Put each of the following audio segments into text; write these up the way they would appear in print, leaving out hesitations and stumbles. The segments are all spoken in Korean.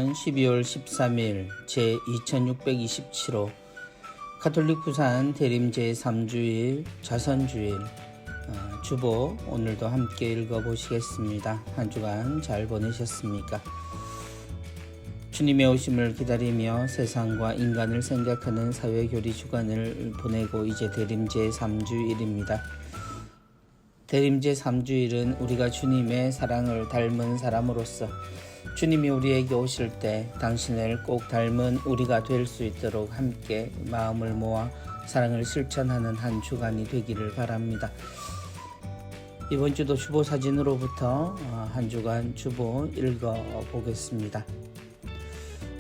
2020년 12월 13일 제2627호 가톨릭 부산 대림 제3주일 자선주일 주보 오늘도 함께 읽어보시겠습니다. 한 주간 잘 보내셨습니까? 주님의 오심을 기다리며 세상과 인간을 생각하는 사회교리 주간을 보내고 이제 대림 제3주일입니다. 대림 제3주일은 우리가 주님의 사랑을 닮은 사람으로서 주님이 우리에게 오실 때 당신을 꼭 닮은 우리가 될 수 있도록 함께 마음을 모아 사랑을 실천하는 한 주간이 되기를 바랍니다. 이번 주도 주보 사진으로부터 한 주간 주보 읽어보겠습니다.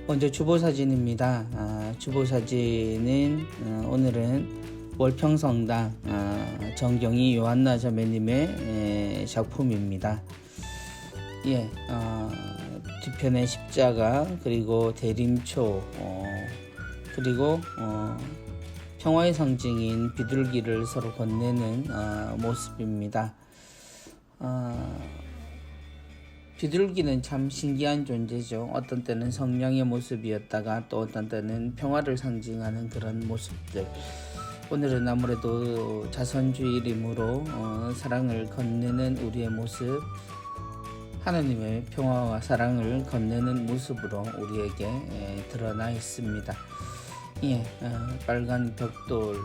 먼저 주보 사진입니다. 주보 사진은 오늘은 월평성당 정경희 요한나 자매님의 작품입니다. 뒤편에 십자가, 그리고 대림초, 그리고 평화의 상징인 비둘기를 서로 건네는 모습입니다. 비둘기는 참 신기한 존재죠. 어떤 때는 성령의 모습이었다가 또 어떤 때는 평화를 상징하는 그런 모습들. 오늘은 아무래도 자선주일이므로 사랑을 건네는 우리의 모습, 하나님의 평화와 사랑을 건네는 모습으로 우리에게 드러나 있습니다. 빨간 벽돌,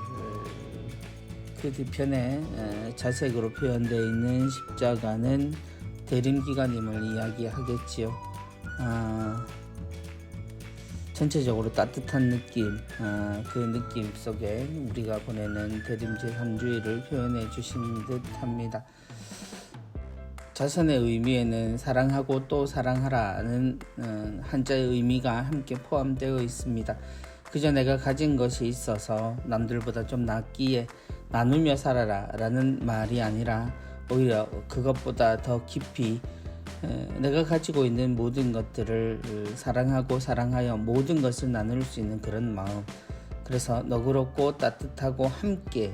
그 뒤편에 자색으로 표현되어 있는 십자가는 대림기관임을 이야기하겠지요. 전체적으로 따뜻한 느낌, 그 느낌 속에 우리가 보내는 대림 제3주일을 표현해 주신 듯 합니다. 자선의 의미에는 사랑하고 또 사랑하라는 한자의 의미가 함께 포함되어 있습니다. 그저 내가 가진 것이 있어서 남들보다 좀 낫기에 나누며 살아라 라는 말이 아니라 오히려 그것보다 더 깊이 내가 가지고 있는 모든 것들을 사랑하고 사랑하여 모든 것을 나눌 수 있는 그런 마음, 그래서 너그럽고 따뜻하고 함께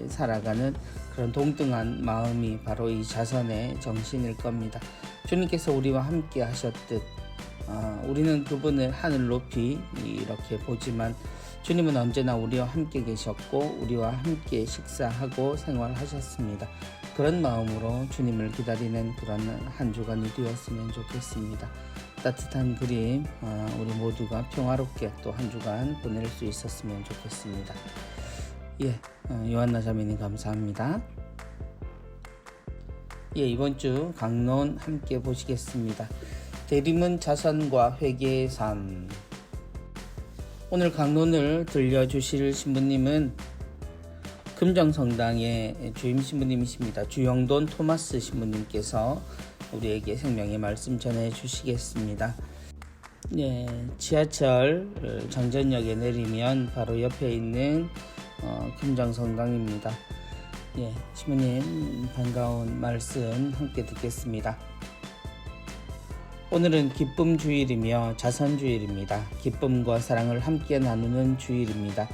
살아가는 그런 동등한 마음이 바로 이 자선의 정신일 겁니다. 주님께서 우리와 함께 하셨듯 우리는 그분을 하늘 높이 이렇게 보지만 주님은 언제나 우리와 함께 계셨고 우리와 함께 식사하고 생활하셨습니다. 그런 마음으로 주님을 기다리는 그런 한 주간이 되었으면 좋겠습니다. 따뜻한 그림, 우리 모두가 평화롭게 또 한 주간 보낼 수 있었으면 좋겠습니다. 요한나 자매님 감사합니다. 이번 주 강론 함께 보시겠습니다. 대림은 자선과 회개의 삶. 오늘 강론을 들려주실 신부님은 금정성당의 주임 신부님이십니다. 주영돈 토마스 신부님께서 우리에게 생명의 말씀 전해 주시겠습니다. 지하철 정전역에 내리면 바로 옆에 있는 금정성당입니다. 신부님 반가운 말씀 함께 듣겠습니다. 오늘은 기쁨 주일이며 자선 주일입니다. 기쁨과 사랑을 함께 나누는 주일입니다.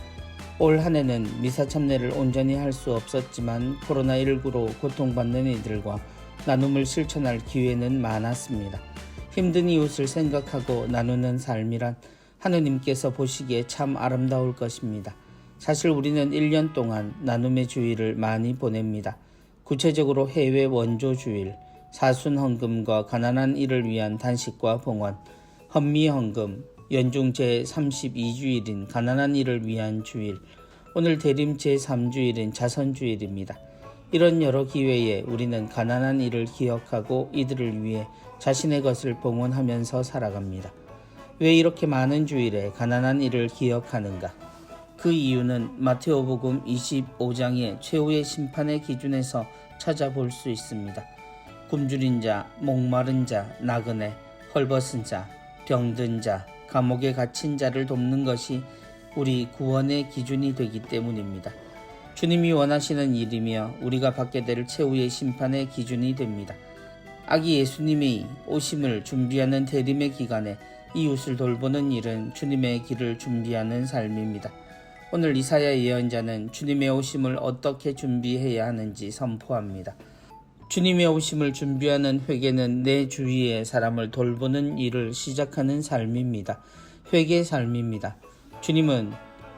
올 한 해는 미사 참례를 온전히 할 수 없었지만 코로나19로 고통받는 이들과 나눔을 실천할 기회는 많았습니다. 힘든 이웃을 생각하고 나누는 삶이란 하느님께서 보시기에 참 아름다울 것입니다. 사실 우리는 1년 동안 나눔의 주일을 많이 보냅니다. 구체적으로 해외 원조 주일, 사순헌금과 가난한 이를 위한 단식과 봉헌, 헌미헌금, 연중 제32주일인 가난한 이를 위한 주일, 오늘 대림 제3주일인 자선주일입니다. 이런 여러 기회에 우리는 가난한 이를 기억하고 이들을 위해 자신의 것을 봉헌하면서 살아갑니다. 왜 이렇게 많은 주일에 가난한 이를 기억하는가? 그 이유는 마테오복음 25장의 최후의 심판의 기준에서 찾아볼 수 있습니다. 굶주린 자, 목마른 자, 나그네, 헐벗은 자, 병든 자, 감옥에 갇힌 자를 돕는 것이 우리 구원의 기준이 되기 때문입니다. 주님이 원하시는 일이며 우리가 받게 될 최후의 심판의 기준이 됩니다. 아기 예수님의 오심을 준비하는 대림의 기간에 이웃을 돌보는 일은 주님의 길을 준비하는 삶입니다. 오늘 이사야 예언자는 주님의 오심을 어떻게 준비해야 하는지 선포합니다. 주님의 오심을 준비하는 회개는 내 주위의 사람을 돌보는 일을 시작하는 삶입니다. 회개 삶입니다. 주님은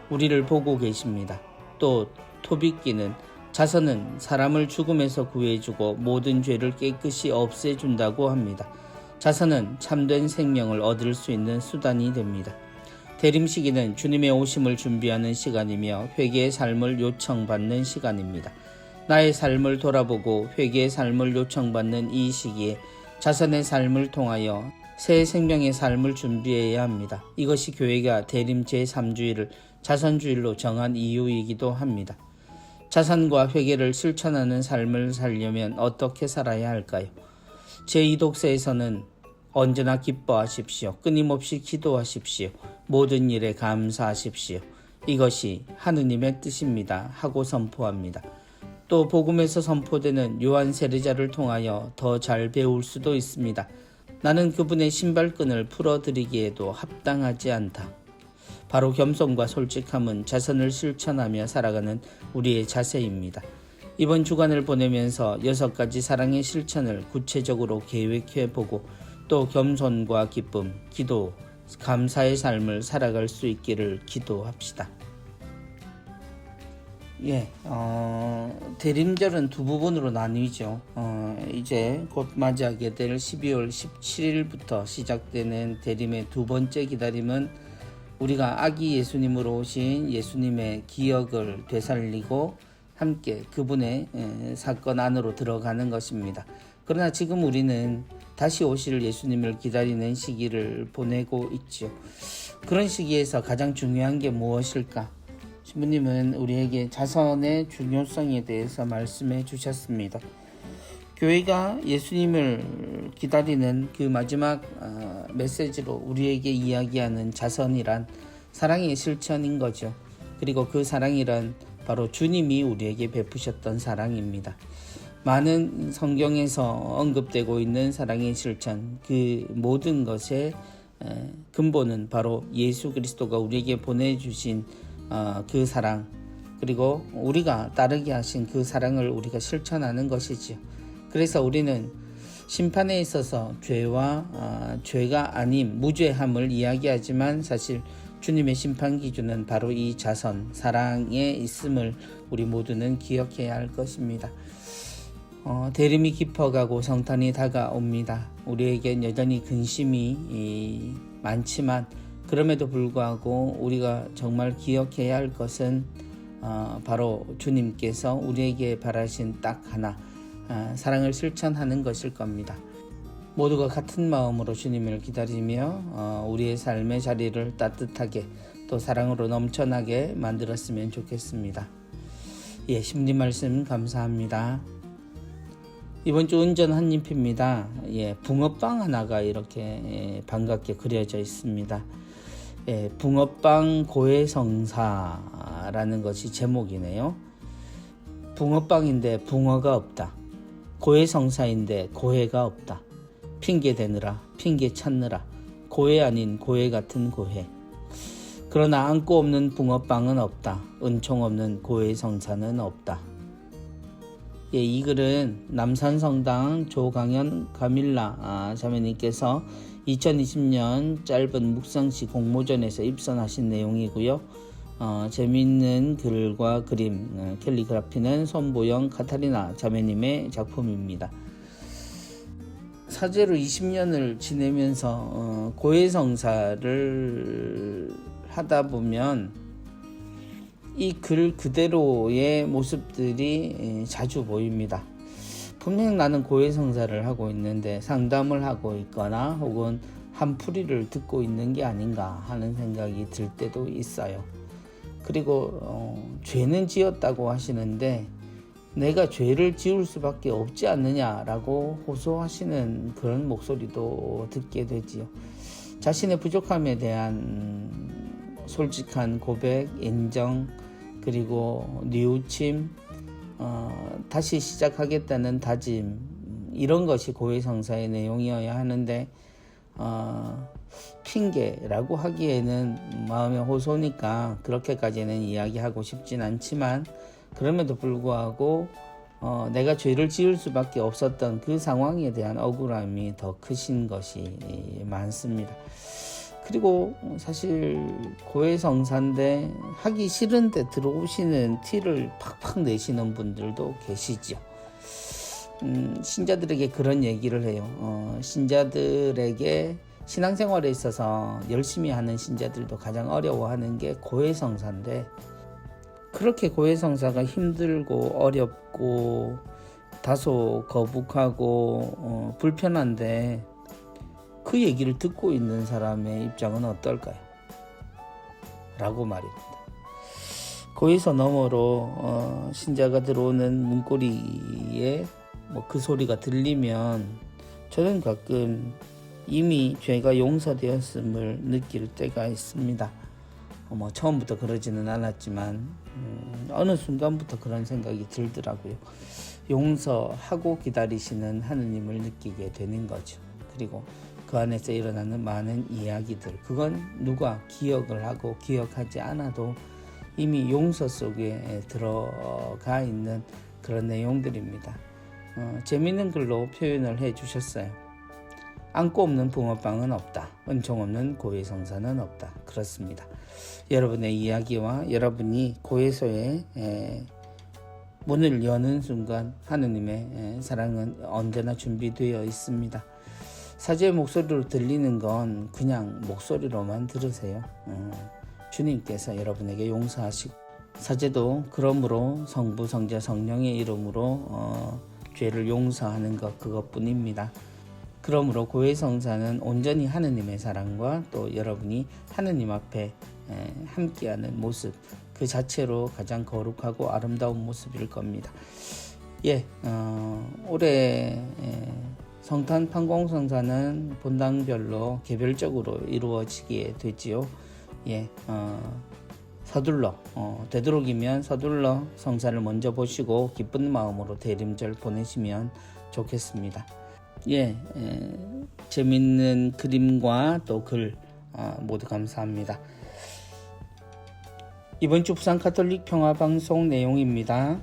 우리를 보고 계십니다. 또 토빗기는 자선은 사람을 죽음에서 구해주고 모든 죄를 깨끗이 없애준다고 합니다. 자선은 참된 생명을 얻을 수 있는 수단이 됩니다. 대림시기는 주님의 오심을 준비하는 시간이며 회개의 삶을 요청받는 시간입니다. 나의 삶을 돌아보고 회개의 삶을 요청받는 이 시기에 자선의 삶을 통하여 새 생명의 삶을 준비해야 합니다. 이것이 교회가 대림 제3주일을 자선주일로 정한 이유이기도 합니다. 자선과 회개를 실천하는 삶을 살려면 어떻게 살아야 할까요? 제2독서에서는 언제나 기뻐하십시오. 끊임없이 기도하십시오. 모든 일에 감사하십시오. 이것이 하느님의 뜻입니다. 하고 선포합니다. 또 복음에서 선포되는 요한 세례자를 통하여 더 잘 배울 수도 있습니다. 나는 그분의 신발끈을 풀어드리기에도 합당하지 않다. 바로 겸손과 솔직함은 자선을 실천하며 살아가는 우리의 자세입니다. 이번 주간을 보내면서 6가지 사랑의 실천을 구체적으로 계획해보고 또 겸손과 기쁨, 기도, 감사의 삶을 살아갈 수 있기를 기도합시다. 대림절은 두 부분으로 나뉘죠. 이제 곧 맞이하게 될 12월 17일부터 시작되는 대림의 두 번째 기다림은 우리가 아기 예수님으로 오신 예수님의 기억을 되살리고 함께 그분의 사건 안으로 들어가는 것입니다. 그러나 지금 우리는 다시 오실 예수님을 기다리는 시기를 보내고 있죠. 그런 시기에서 가장 중요한 게 무엇일까? 신부님은 우리에게 자선의 중요성에 대해서 말씀해 주셨습니다. 교회가 예수님을 기다리는 그 마지막 메시지로 우리에게 이야기하는 자선이란 사랑의 실천인 거죠. 그리고 그 사랑이란 바로 주님이 우리에게 베푸셨던 사랑입니다. 많은 성경에서 언급되고 있는 사랑의 실천, 그 모든 것의 근본은 바로 예수 그리스도가 우리에게 보내주신 그 사랑, 그리고 우리가 따르게 하신 그 사랑을 우리가 실천하는 것이지요. 그래서 우리는 심판에 있어서 죄가 아님 무죄함을 이야기하지만 사실 주님의 심판 기준은 바로 이 자선, 사랑에 있음을 우리 모두는 기억해야 할 것입니다. 대림이 깊어가고 성탄이 다가옵니다. 우리에겐 여전히 근심이 많지만 그럼에도 불구하고 우리가 정말 기억해야 할 것은 바로 주님께서 우리에게 바라신 딱 하나, 사랑을 실천하는 것일 겁니다. 모두가 같은 마음으로 주님을 기다리며 우리의 삶의 자리를 따뜻하게 또 사랑으로 넘쳐나게 만들었으면 좋겠습니다. 심리 말씀 감사합니다. 이번 주 운전 한입입니다. 붕어빵 하나가 이렇게 반갑게 그려져 있습니다. 붕어빵 고해성사라는 것이 제목이네요. 붕어빵인데 붕어가 없다. 고해성사인데 고해가 없다. 핑계 대느라, 핑계 찾느라, 고해 아닌 고해 같은 고해. 그러나 안고 없는 붕어빵은 없다. 은총 없는 고해성사는 없다. 이 글은 남산성당 조강현 가밀라 자매님께서 2020년 짧은 묵상시 공모전에서 입선하신 내용이고요. 재미있는 글과 그림, 캘리그라피는 손보영 카타리나 자매님의 작품입니다. 사제로 20년을 지내면서 고해성사를 하다 보면 이 글 그대로의 모습들이 자주 보입니다. 분명 나는 고해성사를 하고 있는데 상담을 하고 있거나 혹은 한풀이를 듣고 있는 게 아닌가 하는 생각이 들 때도 있어요. 그리고 죄는 지었다고 하시는데 내가 죄를 지을 수밖에 없지 않느냐라고 호소하시는 그런 목소리도 듣게 되지요. 자신의 부족함에 대한 솔직한 고백, 인정, 그리고 뉘우침, 다시 시작하겠다는 다짐, 이런 것이 고해성사의 내용이어야 하는데 핑계라고 하기에는 마음의 호소니까 그렇게까지는 이야기하고 싶진 않지만 그럼에도 불구하고 내가 죄를 지을 수밖에 없었던 그 상황에 대한 억울함이 더 크신 것이 많습니다. 그리고 사실 고해성사인데 하기 싫은데 들어오시는 티를 팍팍 내시는 분들도 계시죠. 신자들에게 그런 얘기를 해요. 신자들에게 신앙생활에 있어서 열심히 하는 신자들도 가장 어려워하는 게 고해성사인데, 그렇게 고해성사가 힘들고 어렵고 다소 거북하고 불편한데 그 얘기를 듣고 있는 사람의 입장은 어떨까요? 라고 말입니다. 고해서 너머로 신자가 들어오는 문고리에 그 소리가 들리면 저는 가끔 이미 죄가 용서되었음을 느낄 때가 있습니다. 처음부터 그러지는 않았지만 어느 순간부터 그런 생각이 들더라고요. 용서하고 기다리시는 하느님을 느끼게 되는 거죠. 그리고 그 안에서 일어나는 많은 이야기들, 그건 누가 기억을 하고 기억하지 않아도 이미 용서 속에 들어가 있는 그런 내용들입니다. 재미있는 글로 표현을 해 주셨어요. 안고 없는 붕어빵은 없다. 은총 없는 고해성사는 없다. 그렇습니다. 여러분의 이야기와 여러분이 고해소의 문을 여는 순간 하느님의 사랑은 언제나 준비되어 있습니다. 사제의 목소리로 들리는 건 그냥 목소리로만 들으세요. 주님께서 여러분에게 용서하시고, 사제도 그러므로 성부, 성자, 성령의 이름으로 죄를 용서하는 것, 그것뿐입니다. 그러므로 고해성사는 온전히 하느님의 사랑과 또 여러분이 하느님 앞에 함께하는 모습, 그 자체로 가장 거룩하고 아름다운 모습일 겁니다. 올해 성탄 판공성사는 본당별로 개별적으로 이루어지게 되지요. 서둘러 되도록이면 서둘러 성사를 먼저 보시고 기쁜 마음으로 대림절 보내시면 좋겠습니다. 재밌는 그림과 또 글 모두 감사합니다. 이번 주 부산 가톨릭 평화방송 내용입니다.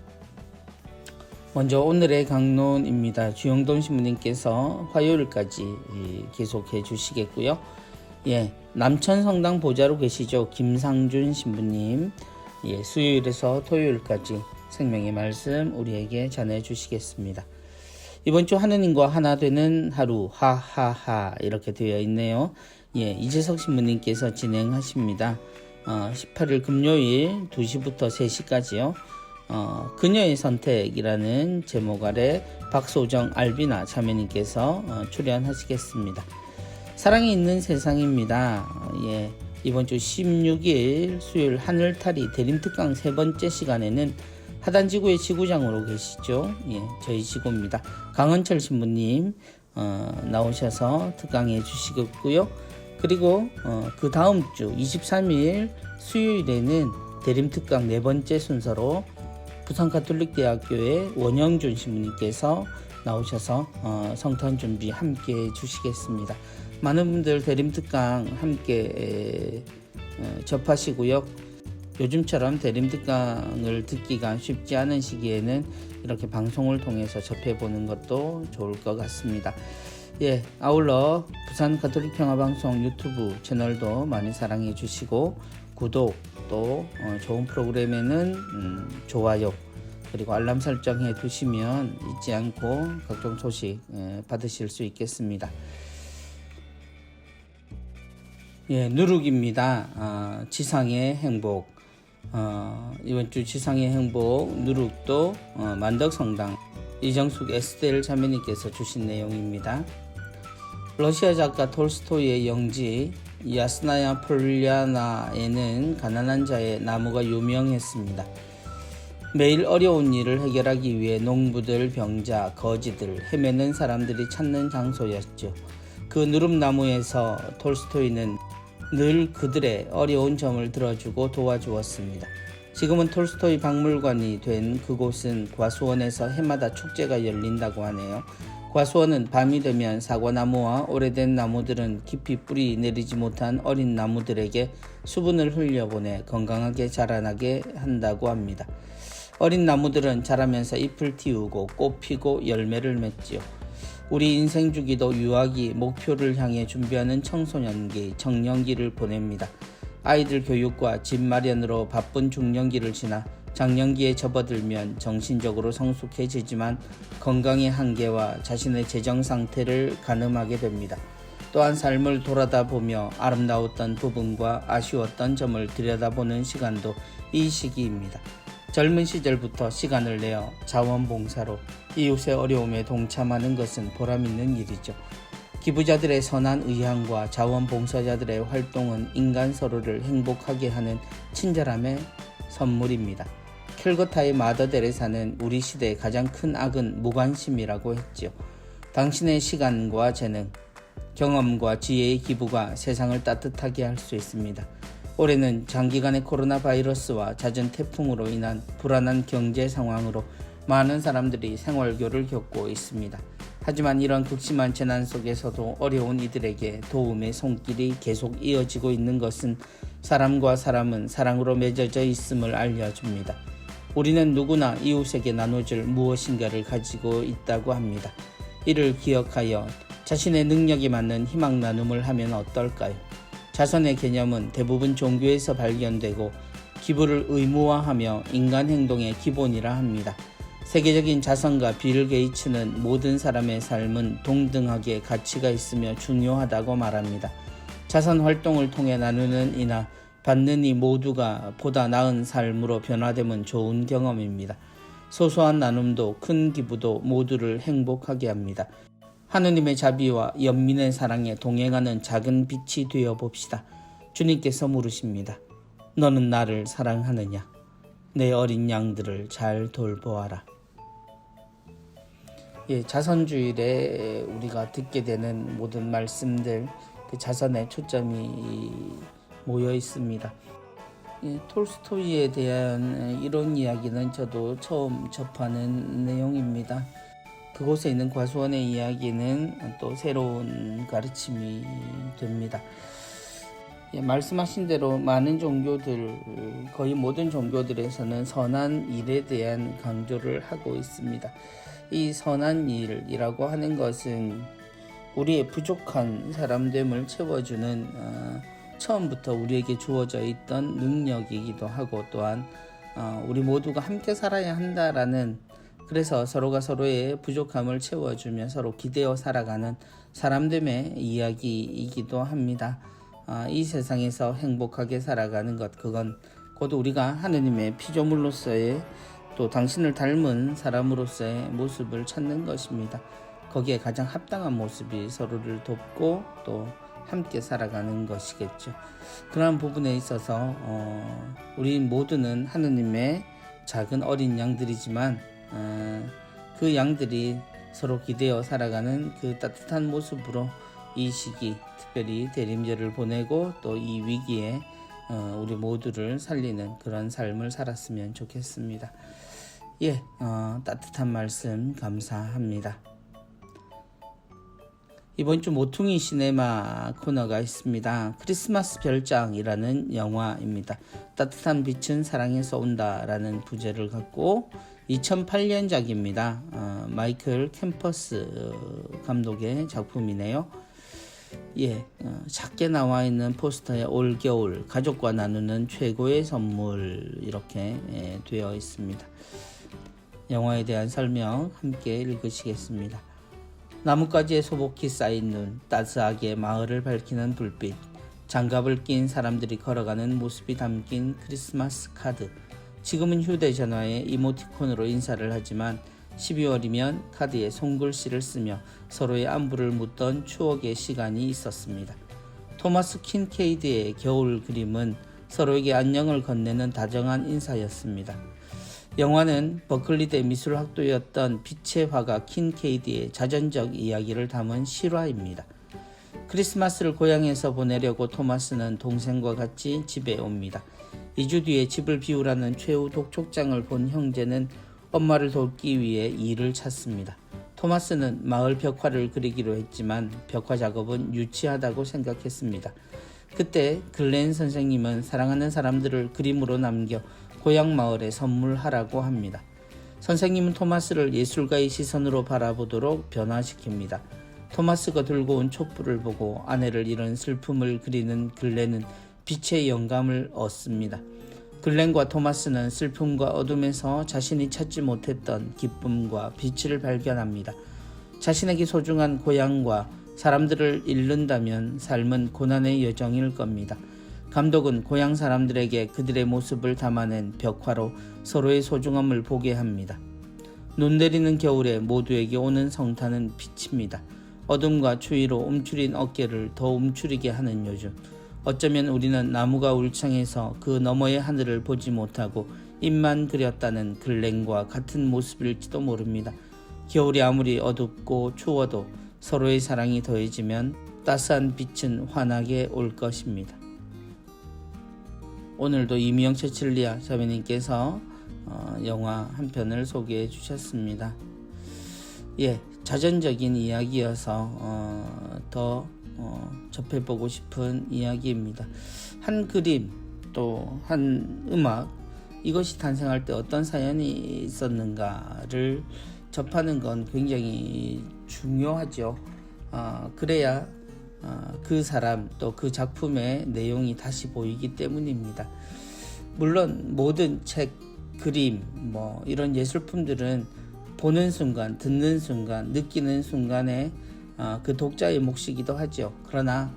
먼저 오늘의 강론입니다. 주영돈 신부님께서 화요일까지 계속해 주시겠고요. 남천 성당 보좌로 계시죠. 김상준 신부님, 수요일에서 토요일까지 생명의 말씀 우리에게 전해 주시겠습니다. 이번 주 하느님과 하나 되는 하루, 하하하 이렇게 되어 있네요. 이재석 신부님께서 진행하십니다. 18일 금요일 2시부터 3시까지요. 그녀의 선택이라는 제목 아래 박소정 알비나 자매님께서 출연하시겠습니다. 사랑이 있는 세상입니다. 이번 주 16일 수요일 하늘탈이 대림특강 세 번째 시간에는 하단지구의 지구장으로 계시죠. 저희 지구입니다. 강은철 신부님 나오셔서 특강해 주시겠고요. 그리고 그 다음 주 23일 수요일에는 대림특강 네 번째 순서로 부산가톨릭대학교의 원영준 신부님께서 나오셔서 성탄 준비 함께 해 주시겠습니다. 많은 분들 대림특강 함께 접하시고요. 요즘처럼 대림특강을 듣기가 쉽지 않은 시기에는 이렇게 방송을 통해서 접해보는 것도 좋을 것 같습니다. 아울러 부산 가톨릭 평화방송 유튜브 채널도 많이 사랑해 주시고 구독, 또 좋은 프로그램에는 좋아요, 그리고 알람 설정해 두시면 잊지 않고 각종 소식 받으실 수 있겠습니다. 누룩입니다. 지상의 행복. 이번 주 지상의 행복 누룩도 만덕성당 이정숙 에스텔 자매님께서 주신 내용입니다. 러시아 작가 톨스토이의 영지 야스나야 폴리아나에는 가난한 자의 나무가 유명했습니다. 매일 어려운 일을 해결하기 위해 농부들, 병자, 거지들, 헤매는 사람들이 찾는 장소였죠. 그 누릅나무에서 톨스토이는 늘 그들의 어려운 점을 들어주고 도와주었습니다. 지금은 톨스토이 박물관이 된 그곳은 과수원에서 해마다 축제가 열린다고 하네요. 과수원은 밤이 되면 사과나무와 오래된 나무들은 깊이 뿌리 내리지 못한 어린 나무들에게 수분을 흘려보내 건강하게 자라나게 한다고 합니다. 어린 나무들은 자라면서 잎을 틔우고 꽃 피고 열매를 맺지요. 우리 인생 주기도 유아기, 목표를 향해 준비하는 청소년기, 청년기를 보냅니다. 아이들 교육과 집 마련으로 바쁜 중년기를 지나 장년기에 접어들면 정신적으로 성숙해지지만 건강의 한계와 자신의 재정 상태를 가늠하게 됩니다. 또한 삶을 돌아다 보며 아름다웠던 부분과 아쉬웠던 점을 들여다보는 시간도 이 시기입니다. 젊은 시절부터 시간을 내어 자원봉사로 이웃의 어려움에 동참하는 것은 보람있는 일이죠. 기부자들의 선한 의향과 자원봉사자들의 활동은 인간 서로를 행복하게 하는 친절함의 선물입니다. 캘거타의 마더 데레사는 우리 시대의 가장 큰 악은 무관심이라고 했지요. 당신의 시간과 재능, 경험과 지혜의 기부가 세상을 따뜻하게 할 수 있습니다. 올해는 장기간의 코로나 바이러스와 잦은 태풍으로 인한 불안한 경제 상황으로 많은 사람들이 생활고를 겪고 있습니다. 하지만 이런 극심한 재난 속에서도 어려운 이들에게 도움의 손길이 계속 이어지고 있는 것은 사람과 사람은 사랑으로 맺어져 있음을 알려줍니다. 우리는 누구나 이웃에게 나눠줄 무엇인가를 가지고 있다고 합니다. 이를 기억하여 자신의 능력에 맞는 희망 나눔을 하면 어떨까요? 자선의 개념은 대부분 종교에서 발견되고 기부를 의무화하며 인간 행동의 기본이라 합니다. 세계적인 자선가 빌 게이츠는 모든 사람의 삶은 동등하게 가치가 있으며 중요하다고 말합니다. 자선 활동을 통해 나누는 이나 받는 이 모두가 보다 나은 삶으로 변화되면 좋은 경험입니다. 소소한 나눔도 큰 기부도 모두를 행복하게 합니다. 하느님의 자비와 연민의 사랑에 동행하는 작은 빛이 되어 봅시다. 주님께서 물으십니다. 너는 나를 사랑하느냐? 내 어린 양들을 잘 돌보아라. 자선주일에 우리가 듣게 되는 모든 말씀들, 그 자선의 초점이 모여 있습니다. 톨스토이에 대한 이런 이야기는 저도 처음 접하는 내용입니다. 그곳에 있는 과수원의 이야기는 또 새로운 가르침이 됩니다. 말씀하신 대로 많은 종교들, 거의 모든 종교들에서는 선한 일에 대한 강조를 하고 있습니다. 이 선한 일이라고 하는 것은 우리의 부족한 사람됨을 채워주는 처음부터 우리에게 주어져 있던 능력이기도 하고, 또한 우리 모두가 함께 살아야 한다라는, 그래서 서로가 서로의 부족함을 채워주며 서로 기대어 살아가는 사람됨의 이야기이기도 합니다. 이 세상에서 행복하게 살아가는 것, 그건 곧 우리가 하느님의 피조물로서의, 또 당신을 닮은 사람으로서의 모습을 찾는 것입니다. 거기에 가장 합당한 모습이 서로를 돕고 또 함께 살아가는 것이겠죠. 그러한 부분에 있어서 우리 모두는 하느님의 작은 어린 양들이지만 그 양들이 서로 기대어 살아가는 그 따뜻한 모습으로 이 시기 특별히 대림절을 보내고 또 이 위기에 우리 모두를 살리는 그런 삶을 살았으면 좋겠습니다. 따뜻한 말씀 감사합니다. 이번 주 모퉁이 시네마 코너가 있습니다. 크리스마스 별장이라는 영화입니다. 따뜻한 빛은 사랑에서 온다라는 부제를 갖고 2008년작입니다. 마이클 캠퍼스 감독의 작품이네요. 작게 나와 있는 포스터에 올겨울 가족과 나누는 최고의 선물 이렇게 되어 있습니다. 영화에 대한 설명 함께 읽으시겠습니다. 나뭇가지에 소복히 쌓인 눈, 따스하게 마을을 밝히는 불빛, 장갑을 낀 사람들이 걸어가는 모습이 담긴 크리스마스 카드. 지금은 휴대전화에 이모티콘으로 인사를 하지만 12월이면 카드에 손글씨를 쓰며 서로의 안부를 묻던 추억의 시간이 있었습니다. 토마스 킨케이드의 겨울 그림은 서로에게 안녕을 건네는 다정한 인사였습니다. 영화는 버클리대 미술학도였던 빛의 화가 킨케이드의 자전적 이야기를 담은 실화입니다. 크리스마스를 고향에서 보내려고 토마스는 동생과 같이 집에 옵니다. 2주 뒤에 집을 비우라는 최후 독촉장을 본 형제는 엄마를 돕기 위해 일을 찾습니다. 토마스는 마을 벽화를 그리기로 했지만 벽화 작업은 유치하다고 생각했습니다. 그때 글렌 선생님은 사랑하는 사람들을 그림으로 남겨 고향 마을에 선물하라고 합니다. 선생님은 토마스를 예술가의 시선으로 바라보도록 변화시킵니다. 토마스가 들고 온 촛불을 보고 아내를 잃은 슬픔을 그리는 글렌은 빛의 영감을 얻습니다. 글렌과 토마스는 슬픔과 어둠에서 자신이 찾지 못했던 기쁨과 빛을 발견합니다. 자신에게 소중한 고향과 사람들을 잃는다면 삶은 고난의 여정일 겁니다. 감독은 고향 사람들에게 그들의 모습을 담아낸 벽화로 서로의 소중함을 보게 합니다. 눈 내리는 겨울에 모두에게 오는 성탄은 빛입니다. 어둠과 추위로 움츠린 어깨를 더 움츠리게 하는 요즘, 어쩌면 우리는 나무가 울창해서 그 너머의 하늘을 보지 못하고 입만 그렸다는 글렌과 같은 모습일지도 모릅니다. 겨울이 아무리 어둡고 추워도 서로의 사랑이 더해지면 따스한 빛은 환하게 올 것입니다. 오늘도 이미영 채칠리아 자매님께서 영화 한 편을 소개해 주셨습니다. 자전적인 이야기여서 더 접해보고 싶은 이야기입니다. 한 그림 또 한 음악, 이것이 탄생할 때 어떤 사연이 있었는가를 접하는 건 굉장히 중요하죠. 그래야 그 사람 또 그 작품의 내용이 다시 보이기 때문입니다. 물론 모든 책, 그림, 이런 예술품들은 보는 순간, 듣는 순간, 느끼는 순간에 그 독자의 몫이기도 하죠. 그러나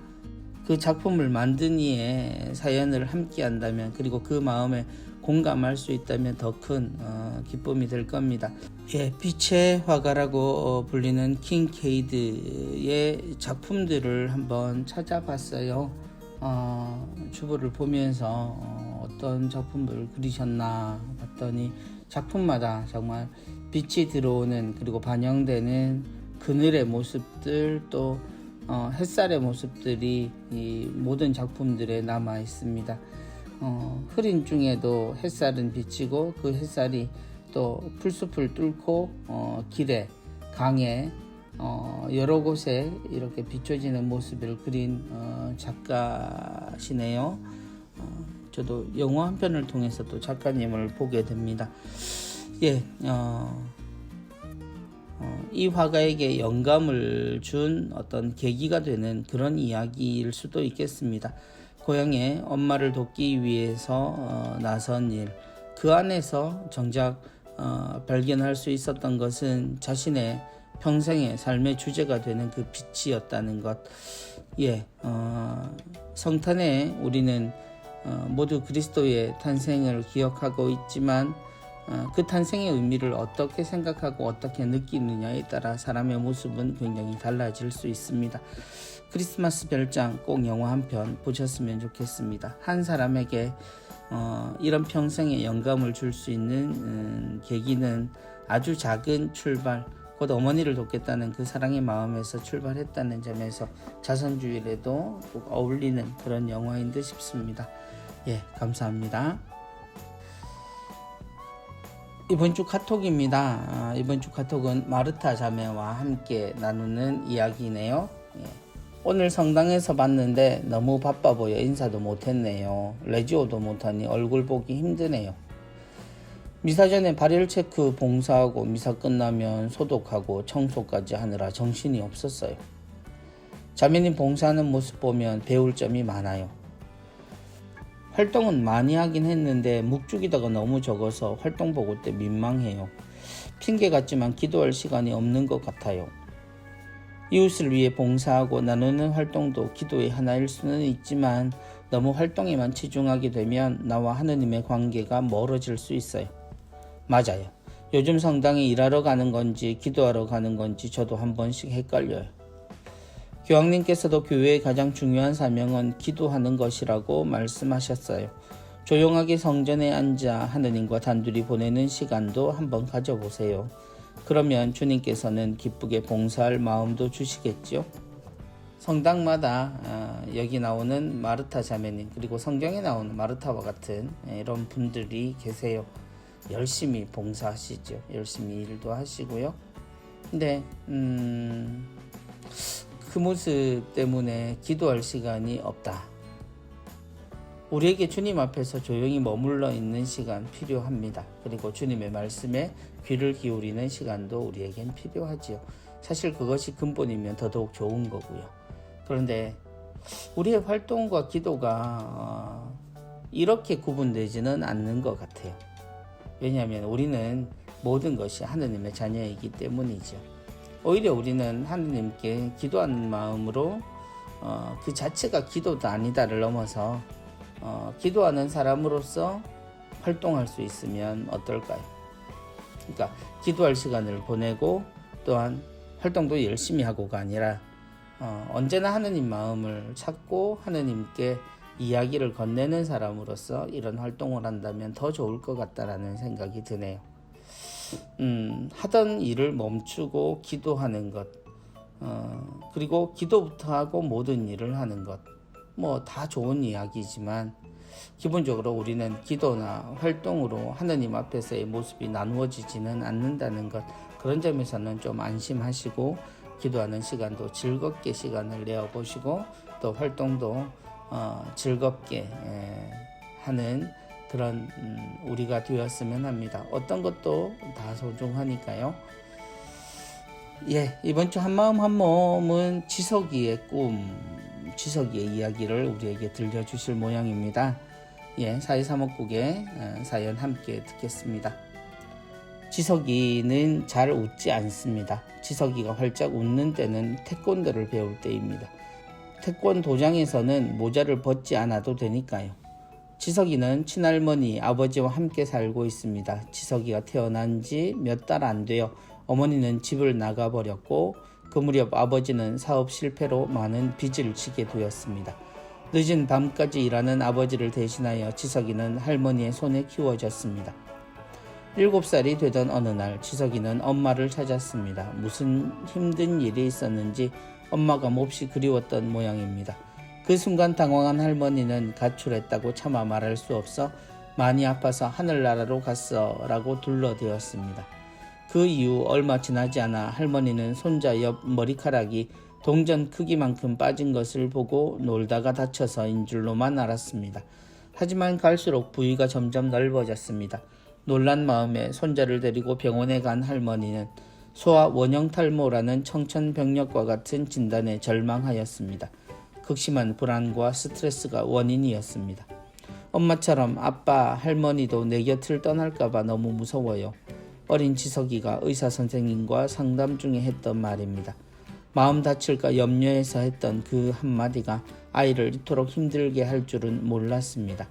그 작품을 만든 이의 사연을 함께 한다면, 그리고 그 마음에 공감할 수 있다면 더 큰 기쁨이 될 겁니다. 빛의 화가라고 불리는 킹케이드의 작품들을 한번 찾아봤어요. 주보를 보면서 어떤 작품을 그리셨나 봤더니 작품마다 정말 빛이 들어오는, 그리고 반영되는 그늘의 모습들, 또 햇살의 모습들이 이 모든 작품들에 남아 있습니다. 흐린 중에도 햇살은 비치고, 그 햇살이 또 풀숲을 뚫고 길에, 강에, 여러 곳에 이렇게 비춰지는 모습을 그린 작가시네요. 저도 영화 한 편을 통해서 또 작가님을 보게 됩니다. 이 화가에게 영감을 준 어떤 계기가 되는 그런 이야기일 수도 있겠습니다. 고향에 엄마를 돕기 위해서 나선 일, 그 안에서 정작 발견할 수 있었던 것은 자신의 평생의 삶의 주제가 되는 그 빛이었다는 것. 성탄에 우리는 모두 그리스도의 탄생을 기억하고 있지만 그 탄생의 의미를 어떻게 생각하고 어떻게 느끼느냐에 따라 사람의 모습은 굉장히 달라질 수 있습니다. 크리스마스 별장 꼭 영화 한 편 보셨으면 좋겠습니다. 한 사람에게 이런 평생의 영감을 줄 수 있는 계기는 아주 작은 출발, 곧 어머니를 돕겠다는 그 사랑의 마음에서 출발했다는 점에서 자선주일에도 꼭 어울리는 그런 영화인 듯 싶습니다. 감사합니다. 이번 주 카톡입니다. 이번 주 카톡은 마르타 자매와 함께 나누는 이야기네요. 오늘 성당에서 봤는데 너무 바빠 보여 인사도 못했네요. 레지오도 못하니 얼굴 보기 힘드네요. 미사 전에 발열 체크 봉사하고 미사 끝나면 소독하고 청소까지 하느라 정신이 없었어요. 자매님 봉사하는 모습 보면 배울 점이 많아요. 활동은 많이 하긴 했는데 묵죽이다가 너무 적어서 활동 보고 때 민망해요. 핑계 같지만 기도할 시간이 없는 것 같아요. 이웃을 위해 봉사하고 나누는 활동도 기도의 하나일 수는 있지만 너무 활동에만 치중하게 되면 나와 하느님의 관계가 멀어질 수 있어요. 맞아요. 요즘 성당에 일하러 가는 건지 기도하러 가는 건지 저도 한 번씩 헷갈려요. 교황님께서도 교회의 가장 중요한 사명은 기도하는 것이라고 말씀하셨어요. 조용하게 성전에 앉아 하느님과 단둘이 보내는 시간도 한번 가져보세요. 그러면 주님께서는 기쁘게 봉사할 마음도 주시겠죠. 성당마다 여기 나오는 마르타 자매님, 그리고 성경에 나오는 마르타와 같은 이런 분들이 계세요. 열심히 봉사하시죠. 열심히 일도 하시고요. 근데 그 모습 때문에 기도할 시간이 없다. 우리에게 주님 앞에서 조용히 머물러 있는 시간 필요합니다. 그리고 주님의 말씀에 귀를 기울이는 시간도 우리에겐 필요하지요. 사실 그것이 근본이면 더더욱 좋은 거고요. 그런데 우리의 활동과 기도가 이렇게 구분되지는 않는 것 같아요. 왜냐하면 우리는 모든 것이 하느님의 자녀이기 때문이죠. 오히려 우리는 하느님께 기도하는 마음으로 그 자체가 기도도 아니다를 넘어서 기도하는 사람으로서 활동할 수 있으면 어떨까요? 그러니까 기도할 시간을 보내고 또한 활동도 열심히 하고가 아니라 언제나 하느님 마음을 찾고 하느님께 이야기를 건네는 사람으로서 이런 활동을 한다면 더 좋을 것 같다라는 생각이 드네요. 하던 일을 멈추고 기도하는 것, 그리고 기도부터 하고 모든 일을 하는 것, 뭐 다 좋은 이야기지만 기본적으로 우리는 기도나 활동으로 하느님 앞에서의 모습이 나누어지지는 않는다는 것, 그런 점에서는 좀 안심하시고 기도하는 시간도 즐겁게 시간을 내어보시고 또 활동도 즐겁게 하는 그런 우리가 되었으면 합니다. 어떤 것도 다 소중하니까요. 이번 주 한마음 한몸은 지석이의 꿈, 지석이의 이야기를 우리에게 들려주실 모양입니다. 사회사목국의 사연 함께 듣겠습니다. 지석이는 잘 웃지 않습니다. 지석이가 활짝 웃는 때는 태권도를 배울 때입니다. 태권도장에서는 모자를 벗지 않아도 되니까요. 지석이는 친할머니, 아버지와 함께 살고 있습니다. 지석이가 태어난 지 몇 달 안 되어 어머니는 집을 나가버렸고 그 무렵 아버지는 사업 실패로 많은 빚을 지게 되었습니다. 늦은 밤까지 일하는 아버지를 대신하여 지석이는 할머니의 손에 키워졌습니다. 7살이 되던 어느 날 지석이는 엄마를 찾았습니다. 무슨 힘든 일이 있었는지 엄마가 몹시 그리웠던 모양입니다. 그 순간 당황한 할머니는 가출했다고 차마 말할 수 없어 많이 아파서 하늘나라로 갔어 라고 둘러대었습니다. 그 이후 얼마 지나지 않아 할머니는 손자 옆 머리카락이 동전 크기만큼 빠진 것을 보고 놀다가 다쳐서인 줄로만 알았습니다. 하지만 갈수록 부위가 점점 넓어졌습니다. 놀란 마음에 손자를 데리고 병원에 간 할머니는 소아 원형탈모라는 청천벽력과 같은 진단에 절망하였습니다. 극심한 불안과 스트레스가 원인이었습니다. 엄마처럼 아빠, 할머니도 내 곁을 떠날까봐 너무 무서워요. 어린 지석이가 의사선생님과 상담 중에 했던 말입니다. 마음 다칠까 염려해서 했던 그 한마디가 아이를 이토록 힘들게 할 줄은 몰랐습니다.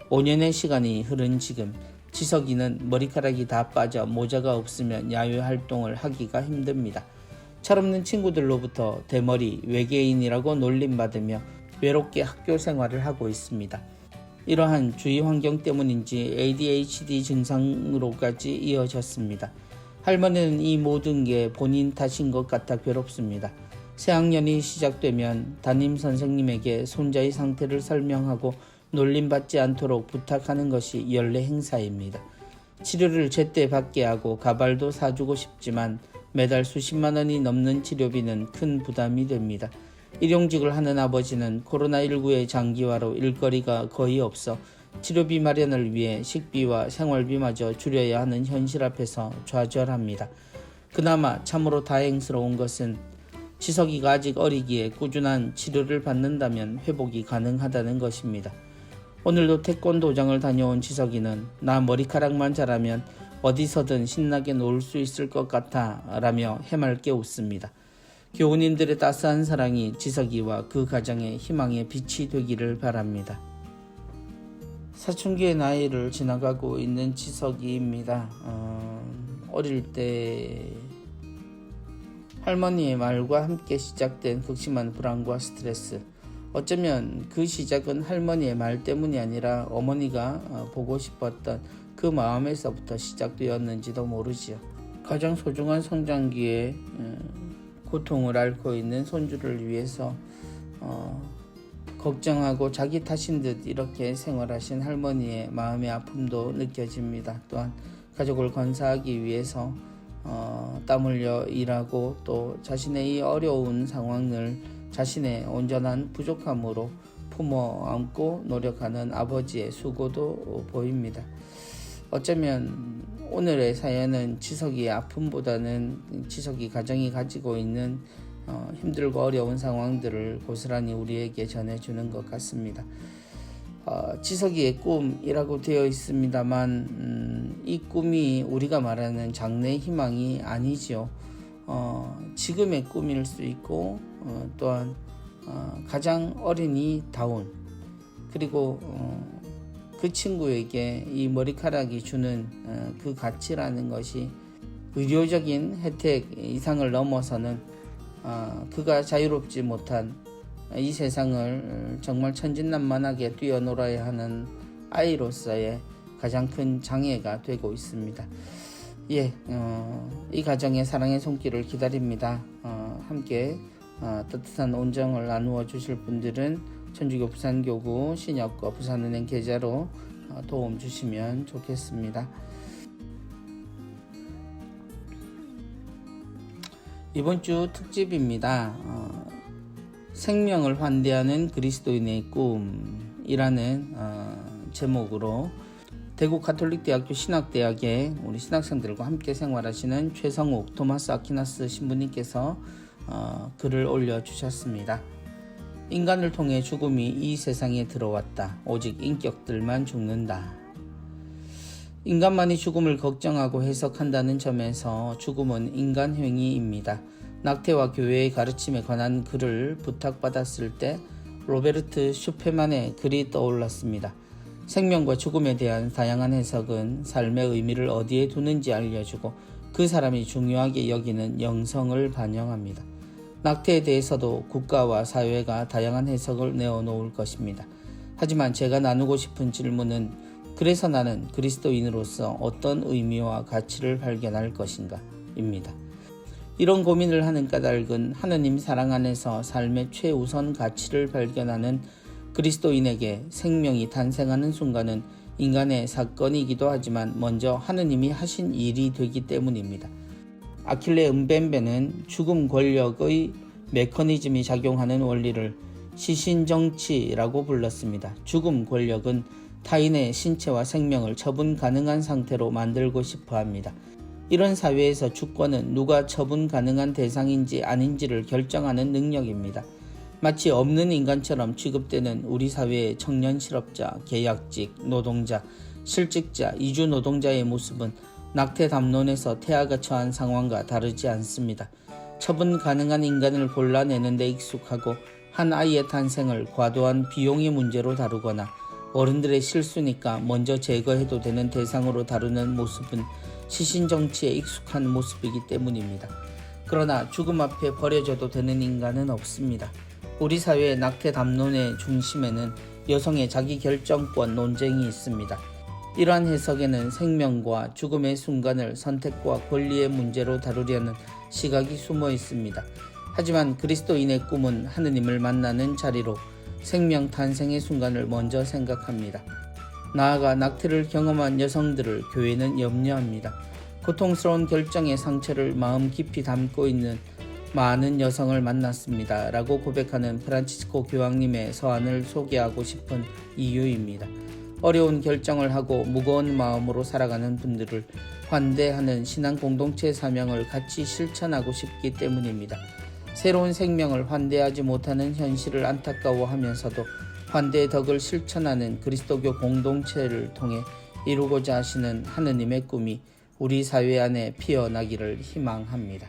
5년의 시간이 흐른 지금 지석이는 머리카락이 다 빠져 모자가 없으면 야외활동을 하기가 힘듭니다. 철없는 친구들로부터 대머리, 외계인이라고 놀림받으며 외롭게 학교 생활을 하고 있습니다. 이러한 주위 환경 때문인지 ADHD 증상으로까지 이어졌습니다. 할머니는 이 모든 게 본인 탓인 것 같아 괴롭습니다. 새학년이 시작되면 담임 선생님에게 손자의 상태를 설명하고 놀림받지 않도록 부탁하는 것이 연례 행사입니다. 치료를 제때 받게 하고 가발도 사주고 싶지만 매달 수십만 원이 넘는 치료비는 큰 부담이 됩니다. 일용직을 하는 아버지는 코로나19의 장기화로 일거리가 거의 없어 치료비 마련을 위해 식비와 생활비마저 줄여야 하는 현실 앞에서 좌절합니다. 그나마 참으로 다행스러운 것은 지석이가 아직 어리기에 꾸준한 치료를 받는다면 회복이 가능하다는 것입니다. 오늘도 태권도장을 다녀온 지석이는 나 머리카락만 자라면 어디서든 신나게 놀 수 있을 것 같아 라며 해맑게 웃습니다. 교우님들의 따스한 사랑이 지석이와 그 가정의 희망의 빛이 되기를 바랍니다. 사춘기의 나이를 지나가고 있는 지석이입니다. 어릴 때 할머니의 말과 함께 시작된 극심한 불안과 스트레스, 어쩌면 그 시작은 할머니의 말 때문이 아니라 어머니가 보고 싶었던 그 마음에서부터 시작되었는지도 모르지요. 가장 소중한 성장기에 고통을 앓고 있는 손주를 위해서 걱정하고 자기 탓인 듯 이렇게 생활하신 할머니의 마음의 아픔도 느껴집니다. 또한 가족을 건사하기 위해서 땀 흘려 일하고 또 자신의 이 어려운 상황을 자신의 온전한 부족함으로 품어 안고 노력하는 아버지의 수고도 보입니다. 어쩌면 오늘의 사연은 지석이의 아픔보다는 지석이 가정이 가지고 있는 힘들고 어려운 상황들을 고스란히 우리에게 전해주는 것 같습니다. 지석이의 꿈이라고 되어 있습니다만 이 꿈이 우리가 말하는 장래의 희망이 아니지요. 지금의 꿈일 수 있고 또한 가장 어린이다운 그리고 그 친구에게 이 머리카락이 주는 그 가치라는 것이 의료적인 혜택 이상을 넘어서는 그가 자유롭지 못한 이 세상을 정말 천진난만하게 뛰어놀아야 하는 아이로서의 가장 큰 장애가 되고 있습니다. 이 가정의 사랑의 손길을 기다립니다. 함께 따뜻한 온정을 나누어 주실 분들은 천주교 부산교구 신협과 부산은행 계좌로 도움 주시면 좋겠습니다. 이번 주 특집입니다. 생명을 환대하는 그리스도인의 꿈이라는 제목으로 대구 가톨릭대학교 신학대학의 우리 신학생들과 함께 생활하시는 최성욱 토마스 아퀴나스 신부님께서 글을 올려주셨습니다. 인간을 통해 죽음이 이 세상에 들어왔다. 오직 인격들만 죽는다. 인간만이 죽음을 걱정하고 해석한다는 점에서 죽음은 인간 행위입니다. 낙태와 교회의 가르침에 관한 글을 부탁받았을 때 로베르트 슈페만의 글이 떠올랐습니다. 생명과 죽음에 대한 다양한 해석은 삶의 의미를 어디에 두는지 알려주고 그 사람이 중요하게 여기는 영성을 반영합니다. 낙태에 대해서도 국가와 사회가 다양한 해석을 내어놓을 것입니다. 하지만 제가 나누고 싶은 질문은 그래서 나는 그리스도인으로서 어떤 의미와 가치를 발견할 것인가 입니다. 이런 고민을 하는 까닭은 하느님 사랑 안에서 삶의 최우선 가치를 발견하는 그리스도인에게 생명이 탄생하는 순간은 인간의 사건이기도 하지만 먼저 하느님이 하신 일이 되기 때문입니다. 아킬레 음벤베는 죽음 권력의 메커니즘이 작용하는 원리를 시신정치라고 불렀습니다. 죽음 권력은 타인의 신체와 생명을 처분 가능한 상태로 만들고 싶어 합니다. 이런 사회에서 주권은 누가 처분 가능한 대상인지 아닌지를 결정하는 능력입니다. 마치 없는 인간처럼 취급되는 우리 사회의 청년 실업자, 계약직, 노동자, 실직자, 이주 노동자의 모습은 낙태 담론에서 태아가 처한 상황과 다르지 않습니다. 처분 가능한 인간을 골라내는 데 익숙하고 한 아이의 탄생을 과도한 비용의 문제로 다루거나 어른들의 실수니까 먼저 제거해도 되는 대상으로 다루는 모습은 시신정치에 익숙한 모습이기 때문입니다. 그러나 죽음 앞에 버려져도 되는 인간은 없습니다. 우리 사회의 낙태 담론의 중심에는 여성의 자기결정권 논쟁이 있습니다. 이러한 해석에는 생명과 죽음의 순간을 선택과 권리의 문제로 다루려는 시각이 숨어 있습니다. 하지만 그리스도인의 꿈은 하느님을 만나는 자리로 생명 탄생의 순간을 먼저 생각합니다. 나아가 낙태를 경험한 여성들을 교회는 염려합니다. 고통스러운 결정의 상처를 마음 깊이 담고 있는 많은 여성을 만났습니다. 라고 고백하는 프란치스코 교황님의 서한을 소개하고 싶은 이유입니다. 어려운 결정을 하고 무거운 마음으로 살아가는 분들을 환대하는 신앙 공동체 사명을 같이 실천하고 싶기 때문입니다. 새로운 생명을 환대하지 못하는 현실을 안타까워하면서도 환대의 덕을 실천하는 그리스도교 공동체를 통해 이루고자 하시는 하느님의 꿈이 우리 사회 안에 피어나기를 희망합니다.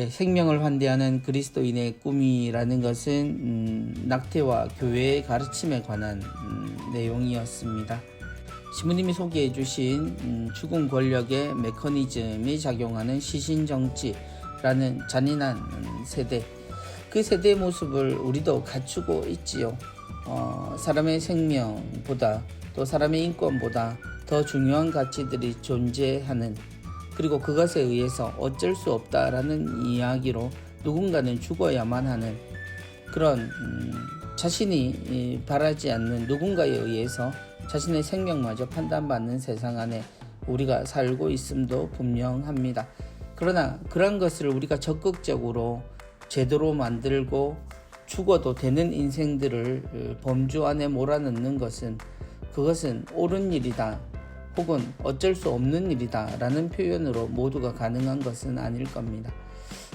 생명을 환대하는 그리스도인의 꿈이라는 것은 낙태와 교회의 가르침에 관한 내용이었습니다. 시부님이 소개해 주신 죽음 권력의 메커니즘이 작용하는 시신정치라는 잔인한 세대, 그 세대의 모습을 우리도 갖추고 있지요. 사람의 생명보다 또 사람의 인권보다 더 중요한 가치들이 존재하는, 그리고 그것에 의해서 어쩔 수 없다라는 이야기로 누군가는 죽어야만 하는 그런 자신이 바라지 않는 누군가에 의해서 자신의 생명마저 판단받는 세상 안에 우리가 살고 있음도 분명합니다. 그러나 그런 것을 우리가 적극적으로 제도로 만들고 죽어도 되는 인생들을 범주 안에 몰아넣는 것은 그것은 옳은 일이다 혹은 어쩔 수 없는 일이다 라는 표현으로 모두가 가능한 것은 아닐 겁니다.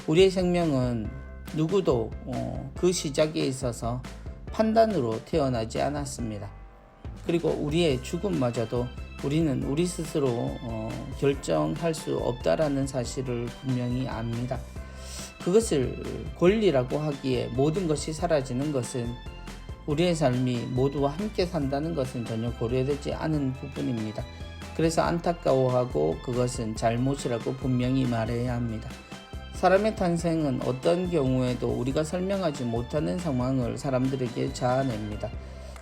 우리의 생명은 누구도 그 시작에 있어서 판단으로 태어나지 않았습니다. 그리고 우리의 죽음마저도 우리는 우리 스스로 결정할 수 없다라는 사실을 분명히 압니다. 그것을 권리라고 하기에 모든 것이 사라지는 것은 우리의 삶이 모두와 함께 산다는 것은 전혀 고려되지 않은 부분입니다. 그래서 안타까워하고 그것은 잘못이라고 분명히 말해야 합니다. 사람의 탄생은 어떤 경우에도 우리가 설명하지 못하는 상황을 사람들에게 자아냅니다.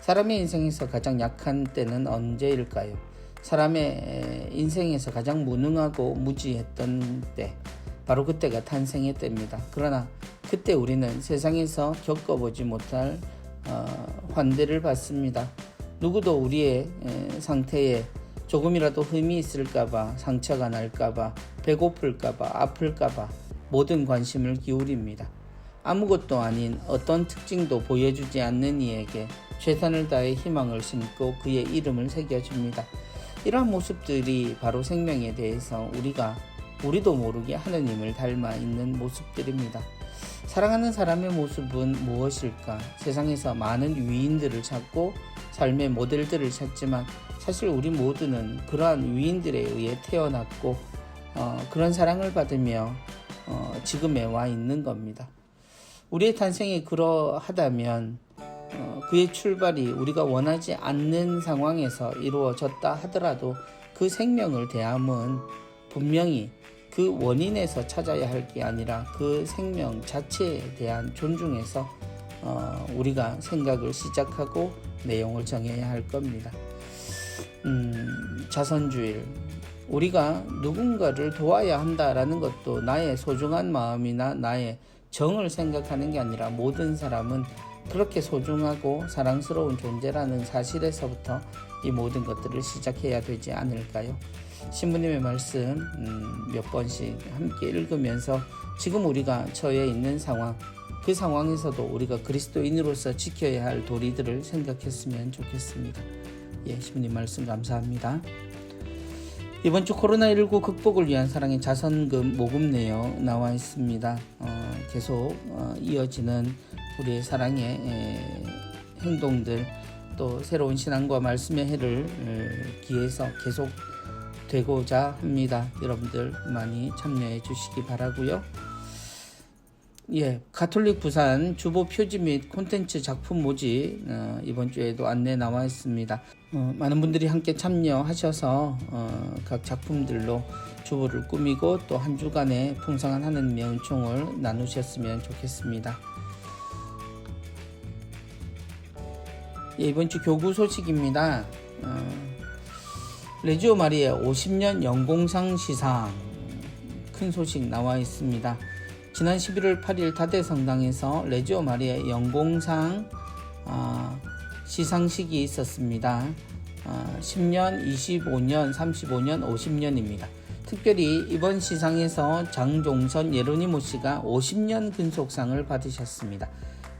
사람의 인생에서 가장 약한 때는 언제일까요? 사람의 인생에서 가장 무능하고 무지했던 때, 바로 그때가 탄생의 때입니다. 그러나 그때 우리는 세상에서 겪어보지 못할 환대를 받습니다. 누구도 우리의 상태에 조금이라도 흠이 있을까봐, 상처가 날까봐, 배고플까봐, 아플까봐 모든 관심을 기울입니다. 아무것도 아닌 어떤 특징도 보여주지 않는 이에게 최선을 다해 희망을 심고 그의 이름을 새겨줍니다. 이러한 모습들이 바로 생명에 대해서 우리도 모르게 하느님을 닮아 있는 모습들입니다. 사랑하는 사람의 모습은 무엇일까? 세상에서 많은 위인들을 찾고 삶의 모델들을 찾지만 사실 우리 모두는 그러한 위인들에 의해 태어났고 그런 사랑을 받으며 지금에 와 있는 겁니다. 우리의 탄생이 그러하다면 그의 출발이 우리가 원하지 않는 상황에서 이루어졌다 하더라도 그 생명을 대함은 분명히 그 원인에서 찾아야 할 게 아니라 그 생명 자체에 대한 존중에서 우리가 생각을 시작하고 내용을 정해야 할 겁니다. 자선주일, 우리가 누군가를 도와야 한다라는 것도 나의 소중한 마음이나 나의 정을 생각하는 게 아니라 모든 사람은 그렇게 소중하고 사랑스러운 존재라는 사실에서부터 이 모든 것들을 시작해야 되지 않을까요? 신부님의 말씀 몇 번씩 함께 읽으면서 지금 우리가 처해 있는 상황, 그 상황에서도 우리가 그리스도인으로서 지켜야 할 도리들을 생각했으면 좋겠습니다. 신부님 말씀 감사합니다. 이번 주 코로나19 극복을 위한 사랑의 자선금 모금 내역 나와 있습니다. 계속 이어지는 우리의 사랑의 행동들, 또 새로운 신앙과 말씀의 해를 기해서 계속 되고자 합니다. 여러분들 많이 참여해 주시기 바라고요. 가톨릭 부산 주보 표지 및 콘텐츠 작품 모집 이번 주에도 안내 나와 있습니다. 많은 분들이 함께 참여하셔서 각 작품들로 주보를 꾸미고 또 한 주간의 풍성한 하느님의 은총을 나누셨으면 좋겠습니다. 이번 주 교구 소식입니다. 레지오 마리아 50년 영공상 시상 큰 소식 나와 있습니다. 지난 11월 8일 다대성당에서 레지오 마리아 영공상 시상식이 있었습니다. 10년, 25년, 35년, 50년입니다. 특별히 이번 시상에서 장종선 예로니모 씨가 50년 근속상을 받으셨습니다.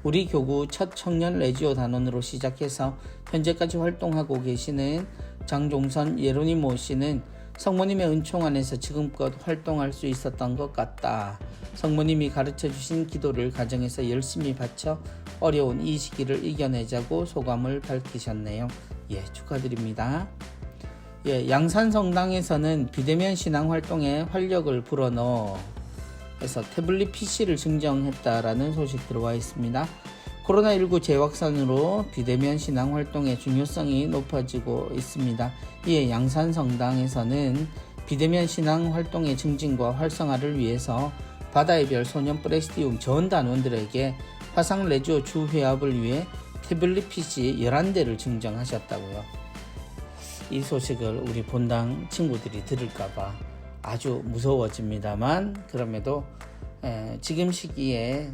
우리 교구 첫 청년 레지오 단원으로 시작해서 현재까지 활동하고 계시는 장종선 예로니모 씨는 성모님의 은총 안에서 지금껏 활동할 수 있었던 것 같다. 성모님이 가르쳐 주신 기도를 가정에서 열심히 바쳐 어려운 이 시기를 이겨내자고 소감을 밝히셨네요. 축하드립니다. 양산성당에서는 비대면 신앙 활동에 활력을 불어넣어 해서 태블릿 PC를 증정했다라는 소식 들어와 있습니다. 코로나19 재확산으로 비대면 신앙 활동의 중요성이 높아지고 있습니다. 이에 양산성당에서는 비대면 신앙 활동의 증진과 활성화를 위해서 바다의 별 소년 프레스티움 전 단원들에게 화상 레지오 주회합을 위해 태블릿 PC 11대를 증정하셨다고요. 이 소식을 우리 본당 친구들이 들을까봐 아주 무서워집니다만, 그럼에도 지금 시기에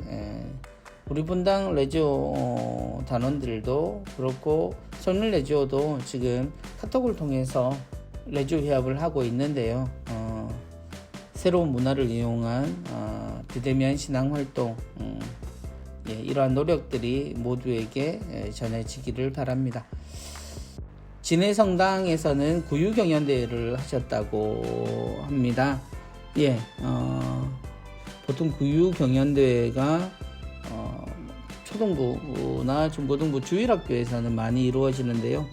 우리 본당 레지오 단원들도 그렇고 소년 레지오도 지금 카톡을 통해서 레지오 회합을 하고 있는데요. 새로운 문화를 이용한 비대면 신앙 활동 이러한 노력들이 모두에게 전해지기를 바랍니다. 진해성당에서는 구유경연대회를 하셨다고 합니다. 보통 구유경연대회가 초등부나 중고등부 주일학교에서는 많이 이루어지는데요.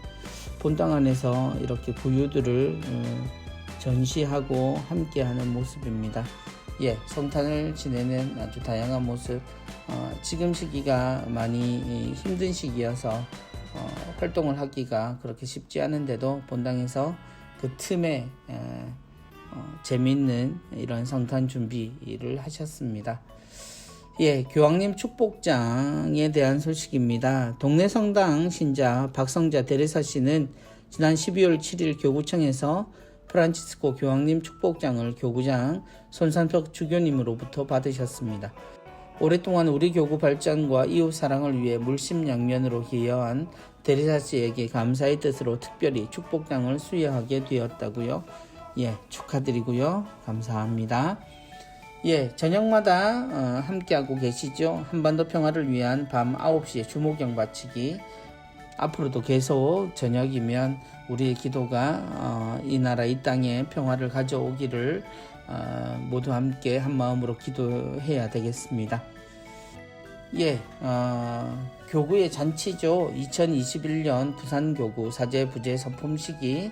본당 안에서 이렇게 구유들을 전시하고 함께하는 모습입니다. 성탄을 지내는 아주 다양한 모습. 지금 시기가 많이 힘든 시기여서 활동을 하기가 그렇게 쉽지 않은데도 본당에서 그 틈에 재미있는 이런 성탄 준비를 하셨습니다. 교황님 축복장에 대한 소식입니다. 동네 성당 신자 박성자 대레사 씨는 지난 12월 7일 교구청에서 프란치스코 교황님 축복장을 교구장 손산석 주교님으로부터 받으셨습니다. 오랫동안 우리 교구 발전과 이웃 사랑을 위해 물심양면으로 기여한 데레사 씨에게 감사의 뜻으로 특별히 축복장을 수여하게 되었다고요. 축하드리고요. 감사합니다. 저녁마다 함께하고 계시죠. 한반도 평화를 위한 밤 9시에 주모경 바치기. 앞으로도 계속 저녁이면 우리의 기도가 이 나라 이 땅에 평화를 가져오기를 모두 함께 한 마음으로 기도해야 되겠습니다. 교구의 잔치죠. 2021년 부산교구 사제부재 서품식이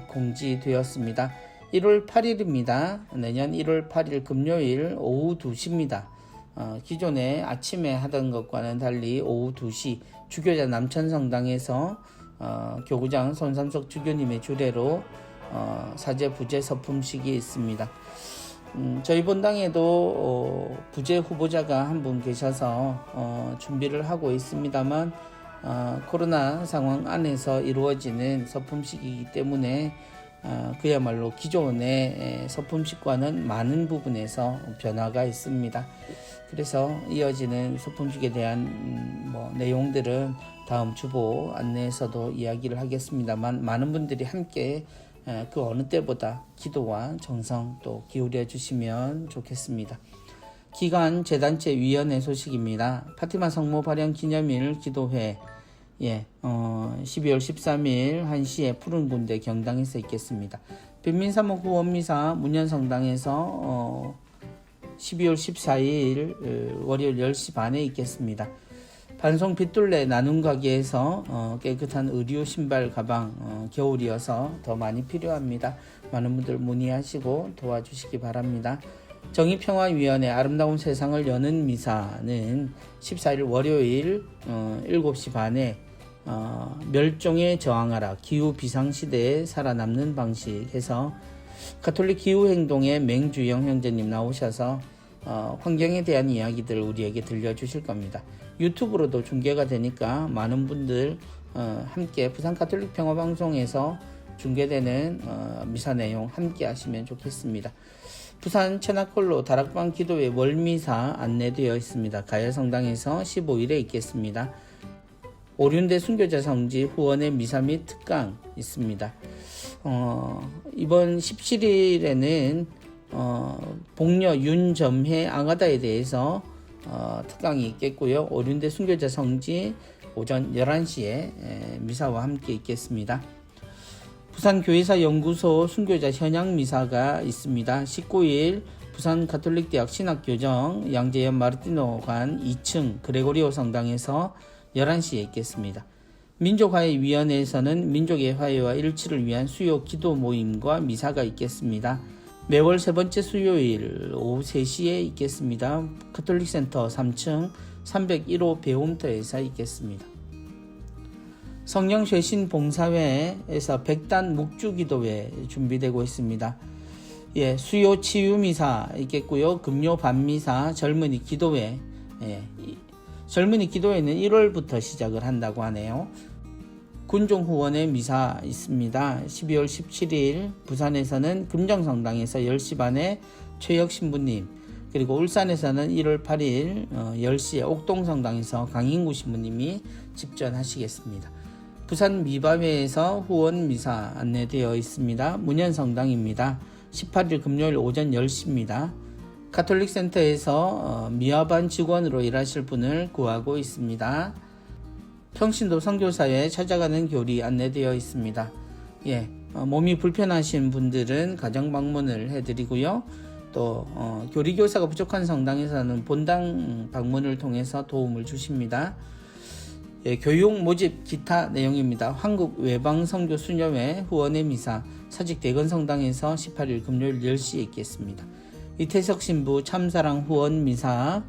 공지되었습니다. 1월 8일입니다. 내년 1월 8일 금요일 오후 2시입니다. 기존에 아침에 하던 것과는 달리 오후 2시 주교자 남천성당에서 교구장 손삼석 주교님의 주례로 사제 부재 서품식이 있습니다. 저희 본당에도 부재 후보자가 한 분 계셔서 준비를 하고 있습니다만 코로나 상황 안에서 이루어지는 서품식이기 때문에 그야말로 기존의 서품식과는 많은 부분에서 변화가 있습니다. 그래서 이어지는 서품식에 대한 내용들은 다음 주보 안내에서도 이야기를 하겠습니다만 많은 분들이 함께 그 어느 때보다 기도와 정성 또 기울여 주시면 좋겠습니다. 기관 재단체 위원회 소식입니다. 파티마 성모 발현 기념일 기도회 12월 13일 1시에 푸른 군대 경당에서 있겠습니다. 빈민사목 후원미사 문현성당에서 12월 14일 월요일 10시 반에 있겠습니다. 반송 빗둘레 나눔 가게에서 깨끗한 의류 신발 가방 겨울이어서 더 많이 필요합니다. 많은 분들 문의하시고 도와주시기 바랍니다. 정의평화위원회 아름다운 세상을 여는 미사는 14일 월요일 7시 반에 멸종에 저항하라 기후 비상시대에 살아남는 방식 해서 가톨릭 기후행동의 맹주영 형제님 나오셔서 환경에 대한 이야기들 우리에게 들려주실 겁니다. 유튜브로도 중계가 되니까 많은 분들 함께 부산 가톨릭 평화방송에서 중계되는 미사 내용 함께 하시면 좋겠습니다. 부산 천하콜로 다락방 기도회 월미사 안내되어 있습니다. 가야성당에서 15일에 있겠습니다. 오륜대 순교자 성지 후원의 미사 및 특강 있습니다. 이번 17일에는 복녀 윤점회 앙하다에 대해서 특강이 있겠고요. 오륜대 순교자 성지 오전 11시에 미사와 함께 있겠습니다. 부산교회사 연구소 순교자 현양 미사가 있습니다. 19일 부산 가톨릭대학 신학교정 양재현 마르티노관 2층 그레고리오 성당에서 11시에 있겠습니다. 민족화해위원회에서는 민족의 화해와 일치를 위한 수요 기도 모임과 미사가 있겠습니다. 매월 세 번째 수요일 오후 3시에 있겠습니다. 가톨릭센터 3층 301호 배움터에서 있겠습니다. 성령쇄신 봉사회에서 백단 묵주기도회 준비되고 있습니다. 수요 치유미사 있겠고요. 금요 밤미사 젊은이 기도회 젊은이 기도회는 1월부터 시작을 한다고 하네요. 군종 후원의 미사 있습니다. 12월 17일 부산에서는 금정성당에서 10시 반에 최혁 신부님, 그리고 울산에서는 1월 8일 10시에 옥동성당에서 강인구 신부님이 집전하시겠습니다. 부산 미바회에서 후원 미사 안내되어 있습니다. 문현성당입니다. 18일 금요일 오전 10시입니다. 가톨릭 센터에서 미화반 직원으로 일하실 분을 구하고 있습니다. 평신도 선교사에 찾아가는 교리 안내되어 있습니다. 몸이 불편하신 분들은 가정 방문을 해드리고요. 또 교리교사가 부족한 성당에서는 본당 방문을 통해서 도움을 주십니다. 교육 모집 기타 내용입니다. 한국 외방선교 수녀회 후원의 미사 사직 대건성당에서 18일 금요일 10시에 있겠습니다. 이태석 신부 참사랑 후원 미사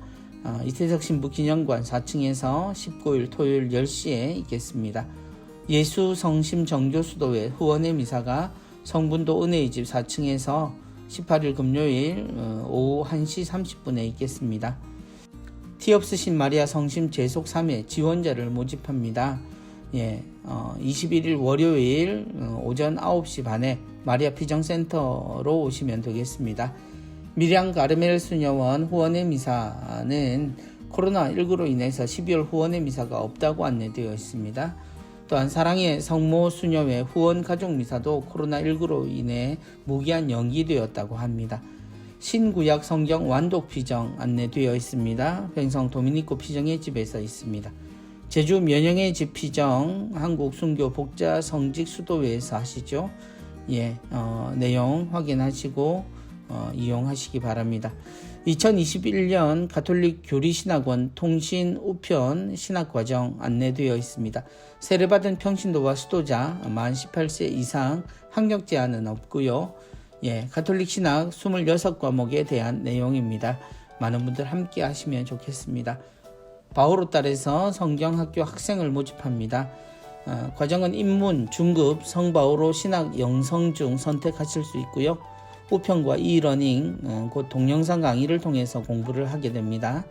이태석 신부 기념관 4층에서 19일 토요일 10시에 있겠습니다. 예수 성심 정교수도회 후원의 미사가 성분도 은혜의 집 4층에서 18일 금요일 오후 1시 30분에 있겠습니다. 티 없으신 마리아 성심 재속 3회 지원자를 모집합니다. 21일 월요일 오전 9시 반에 마리아 피정센터로 오시면 되겠습니다. 밀양 가르멜 수녀원 후원의 미사는 코로나19로 인해서 12월 후원의 미사가 없다고 안내되어 있습니다. 또한 사랑의 성모 수녀회 후원 가족 미사도 코로나19로 인해 무기한 연기되었다고 합니다. 신구약 성경 완독 피정 안내되어 있습니다. 횡성 도미니코 피정의 집에서 있습니다. 제주 면영의 집 피정 한국 순교 복자 성직 수도회에서 하시죠. 내용 확인하시고 이용하시기 바랍니다. 2021년 가톨릭 교리신학원 통신 우편 신학과정 안내되어 있습니다. 세례받은 평신도와 수도자 만 18세 이상 학력 제한은 없고요. 가톨릭 신학 26과목에 대한 내용입니다. 많은 분들 함께 하시면 좋겠습니다. 바오로 딸에서 성경학교 학생을 모집합니다. 과정은 입문, 중급, 성바오로 신학 영성중 선택하실 수 있고요. 우편과 이러닝, 곧 동영상 강의를 통해서 공부를 하게 됩니다.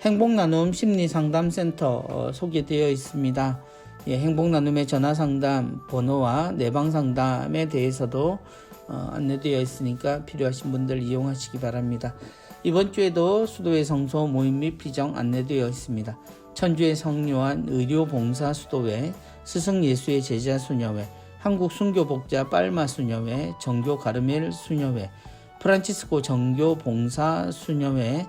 행복나눔 심리상담센터 소개되어 있습니다. 행복나눔의 전화상담 번호와 내방상담에 대해서도 안내되어 있으니까 필요하신 분들 이용하시기 바랍니다. 이번 주에도 수도회 성소 모임 및 피정 안내되어 있습니다. 천주의 성요한 의료봉사 수도회, 스승예수의 제자 수녀회, 한국 순교복자 빨마 수녀회, 정교 가르멜 수녀회, 프란치스코 정교 봉사 수녀회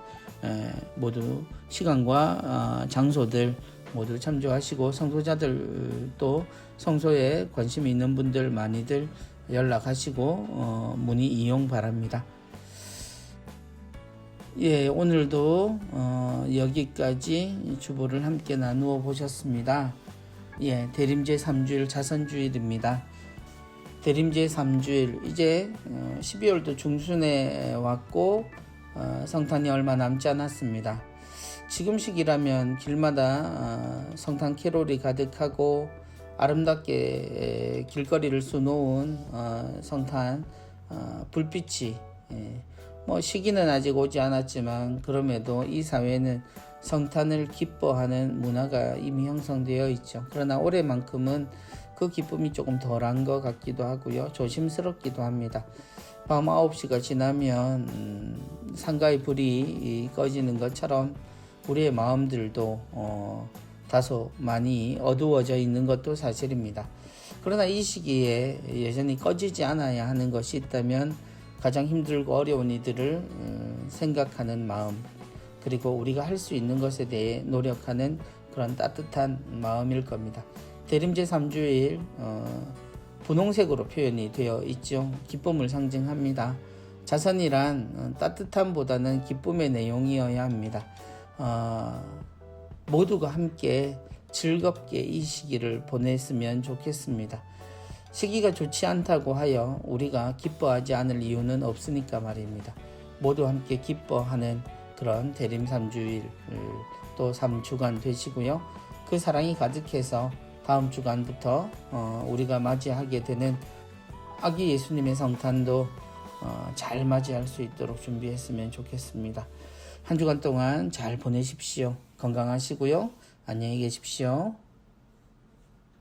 모두 시간과 장소들 모두 참조하시고 성소자들도 성소에 관심이 있는 분들 많이들 연락하시고 문의 이용 바랍니다. 오늘도 여기까지 주보를 함께 나누어 보셨습니다. 대림제 3주일 자선주일입니다. 대림제 3주일 이제 12월도 중순에 왔고 성탄이 얼마 남지 않았습니다. 지금 시기라면 길마다 성탄 캐롤이 가득하고 아름답게 길거리를 수놓은 성탄 불빛이 시기는 아직 오지 않았지만 그럼에도 이 사회는 성탄을 기뻐하는 문화가 이미 형성되어 있죠. 그러나 올해만큼은 그 기쁨이 조금 덜한 것 같기도 하고요. 조심스럽기도 합니다. 밤 9시가 지나면 상가의 불이 꺼지는 것처럼 우리의 마음들도 다소 많이 어두워져 있는 것도 사실입니다. 그러나 이 시기에 여전히 꺼지지 않아야 하는 것이 있다면 가장 힘들고 어려운 이들을 생각하는 마음, 그리고 우리가 할 수 있는 것에 대해 노력하는 그런 따뜻한 마음일 겁니다. 대림제 3주일 분홍색으로 표현이 되어 있죠. 기쁨을 상징합니다. 자선이란 따뜻함보다는 기쁨의 내용이어야 합니다. 모두가 함께 즐겁게 이 시기를 보냈으면 좋겠습니다. 시기가 좋지 않다고 하여 우리가 기뻐하지 않을 이유는 없으니까 말입니다. 모두 함께 기뻐하는 그런 대림 3주일 또 3주간 되시고요. 그 사랑이 가득해서 다음 주간부터 우리가 맞이하게 되는 아기 예수님의 성탄도 잘 맞이할 수 있도록 준비했으면 좋겠습니다. 한 주간 동안 잘 보내십시오. 건강하시고요. 안녕히 계십시오.